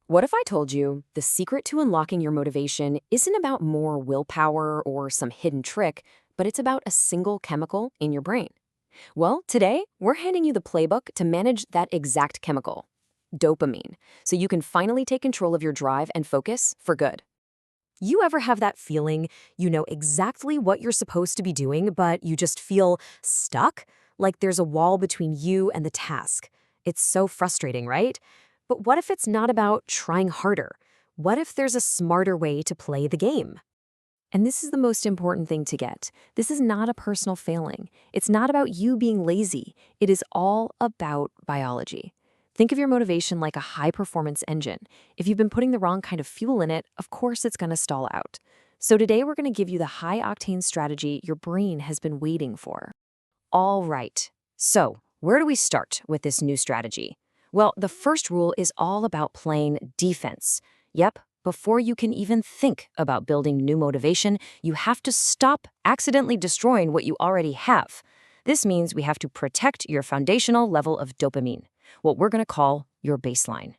What if I told you the secret to unlocking your motivation isn't about more willpower or some hidden trick, but it's about a single chemical in your brain? Well, today we're handing you the playbook to manage that exact chemical, dopamine, so you can finally take control of your drive and focus for good. You ever have that feeling you know exactly what you're supposed to be doing, but you just feel stuck? Like there's a wall between you and the task. It's so frustrating, right? But what if it's not about trying harder? What if there's a smarter way to play the game? And this is the most important thing to get. This is not a personal failing. It's not about you being lazy. It is all about biology. Think of your motivation like a high-performance engine. If you've been putting the wrong kind of fuel in it, of course it's going to stall out. So today we're going to give you the high-octane strategy your brain has been waiting for. All right. So where do we start with this new strategy? Well, the first rule is all about playing defense. Yep, before you can even think about building new motivation, you have to stop accidentally destroying what you already have. This means we have to protect your foundational level of dopamine, what we're going to call your baseline.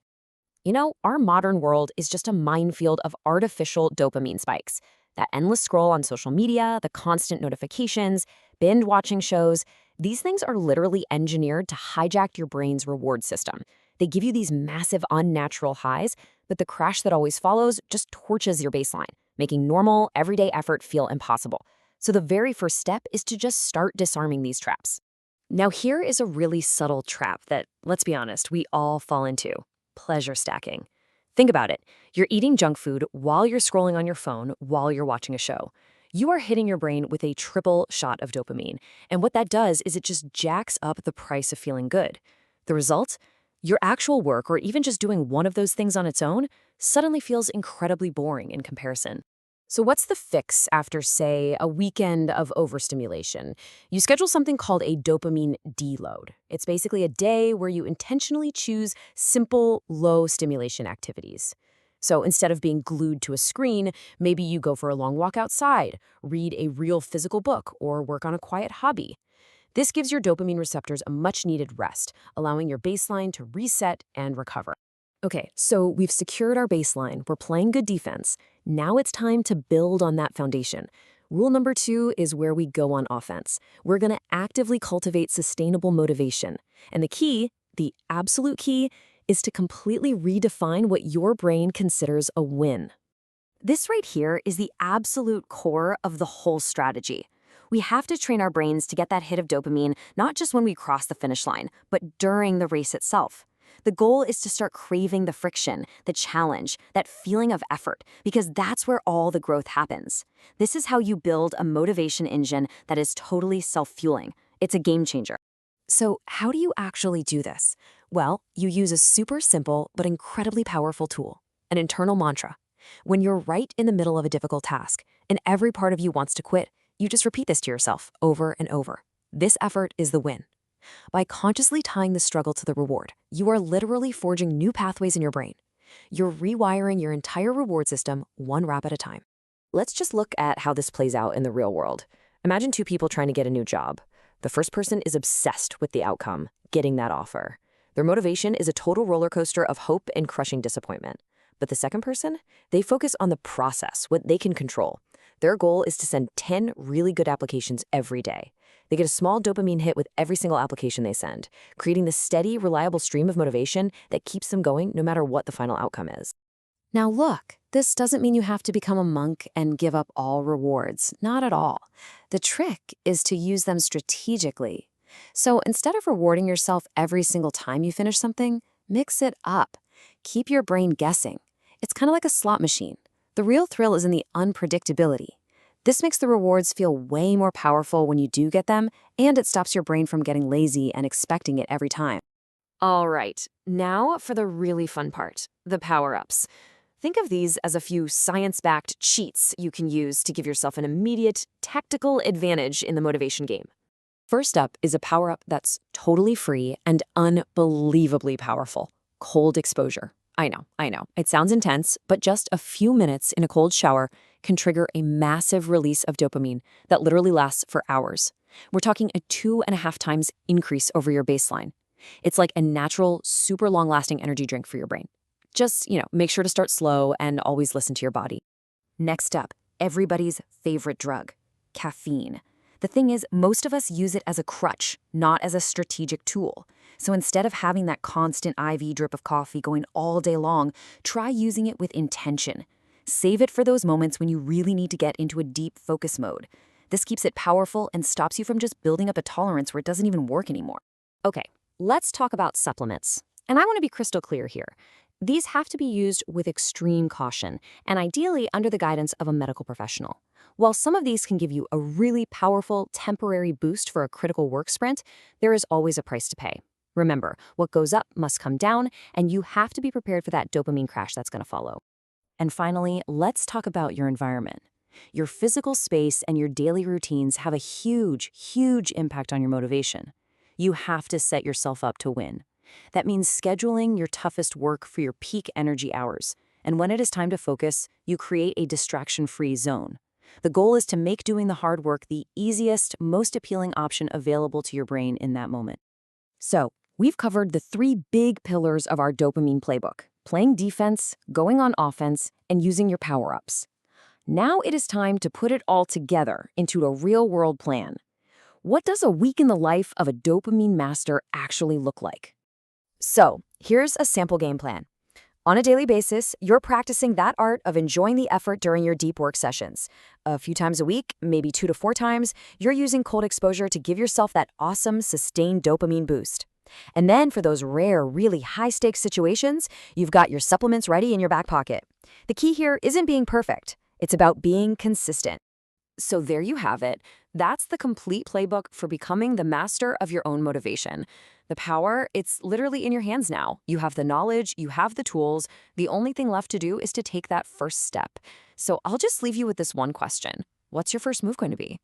You know, our modern world is just a minefield of artificial dopamine spikes. That endless scroll on social media, the constant notifications, binge watching shows, these things are literally engineered to hijack your brain's reward system. They give you these massive unnatural highs, but the crash that always follows just torches your baseline, making normal, everyday effort feel impossible. So the very first step is to just start disarming these traps. Now here is a really subtle trap that, let's be honest, we all fall into: pleasure stacking. Think about it. You're eating junk food while you're scrolling on your phone while you're watching a show. You are hitting your brain with a triple shot of dopamine. And what that does is it just jacks up the price of feeling good. The result? Your actual work, or even just doing one of those things on its own, suddenly feels incredibly boring in comparison. So what's the fix after, say, a weekend of overstimulation? You schedule something called a dopamine deload. It's basically a day where you intentionally choose simple, low-stimulation activities. So instead of being glued to a screen, maybe you go for a long walk outside, read a real physical book, or work on a quiet hobby. This gives your dopamine receptors a much-needed rest, allowing your baseline to reset and recover. Okay, so we've secured our baseline, we're playing good defense. Now it's time to build on that foundation. Rule number 2 is where we go on offense. We're going to actively cultivate sustainable motivation. And the absolute key, is to completely redefine what your brain considers a win. This right here is the absolute core of the whole strategy. We have to train our brains to get that hit of dopamine not just when we cross the finish line, but during the race itself. The goal is to start craving the friction, the challenge, that feeling of effort, because that's where all the growth happens. This is how you build a motivation engine that is totally self-fueling. It's a game changer. So how do you actually do this? Well, you use a super simple but incredibly powerful tool, an internal mantra. When you're right in the middle of a difficult task and every part of you wants to quit, you just repeat this to yourself over and over. This effort is the win. By consciously tying the struggle to the reward, you are literally forging new pathways in your brain. You're rewiring your entire reward system one rap at a time. Let's just look at how this plays out in the real world. Imagine two people trying to get a new job. The first person is obsessed with the outcome, getting that offer. Their motivation is a total roller coaster of hope and crushing disappointment. But the second person, they focus on the process, what they can control. Their goal is to send 10 really good applications every day. They get a small dopamine hit with every single application they send, creating the steady, reliable stream of motivation that keeps them going no matter what the final outcome is. Now look, this doesn't mean you have to become a monk and give up all rewards. Not at all. The trick is to use them strategically. So instead of rewarding yourself every single time you finish something, mix it up. Keep your brain guessing. It's kind of like a slot machine. The real thrill is in the unpredictability. This makes the rewards feel way more powerful when you do get them, and it stops your brain from getting lazy and expecting it every time. All right, now for the really fun part, the power-ups. Think of these as a few science-backed cheats you can use to give yourself an immediate, tactical advantage in the motivation game. First up is a power-up that's totally free and unbelievably powerful: cold exposure. I know. It sounds intense, but just a few minutes in a cold shower can trigger a massive release of dopamine that literally lasts for hours. We're talking a 2.5 times increase over your baseline. It's like a natural, super long-lasting energy drink for your brain. Just, make sure to start slow and always listen to your body. Next up, everybody's favorite drug, caffeine. The thing is, most of us use it as a crutch, not as a strategic tool. So instead of having that constant IV drip of coffee going all day long, try using it with intention. Save it for those moments when you really need to get into a deep focus mode. This keeps it powerful and stops you from just building up a tolerance where it doesn't even work anymore. Okay, let's talk about supplements. And I want to be crystal clear here. These have to be used with extreme caution, and ideally under the guidance of a medical professional. While some of these can give you a really powerful temporary boost for a critical work sprint, there is always a price to pay. Remember, what goes up must come down, and you have to be prepared for that dopamine crash that's going to follow. And finally, let's talk about your environment. Your physical space and your daily routines have a huge, huge impact on your motivation. You have to set yourself up to win. That means scheduling your toughest work for your peak energy hours. And when it is time to focus, you create a distraction-free zone. The goal is to make doing the hard work the easiest, most appealing option available to your brain in that moment. So, we've covered the 3 big pillars of our dopamine playbook: playing defense, going on offense, and using your power-ups. Now it is time to put it all together into a real-world plan. What does a week in the life of a dopamine master actually look like? So, here's a sample game plan. On a daily basis, you're practicing that art of enjoying the effort during your deep work sessions. A few times a week, maybe 2 to 4 times, you're using cold exposure to give yourself that awesome, sustained dopamine boost. And then for those rare, really high-stakes situations, you've got your supplements ready in your back pocket. The key here isn't being perfect. It's about being consistent. So there you have it. That's the complete playbook for becoming the master of your own motivation. The power, it's literally in your hands now. You have the knowledge, you have the tools. The only thing left to do is to take that first step. So I'll just leave you with this one question. What's your first move going to be?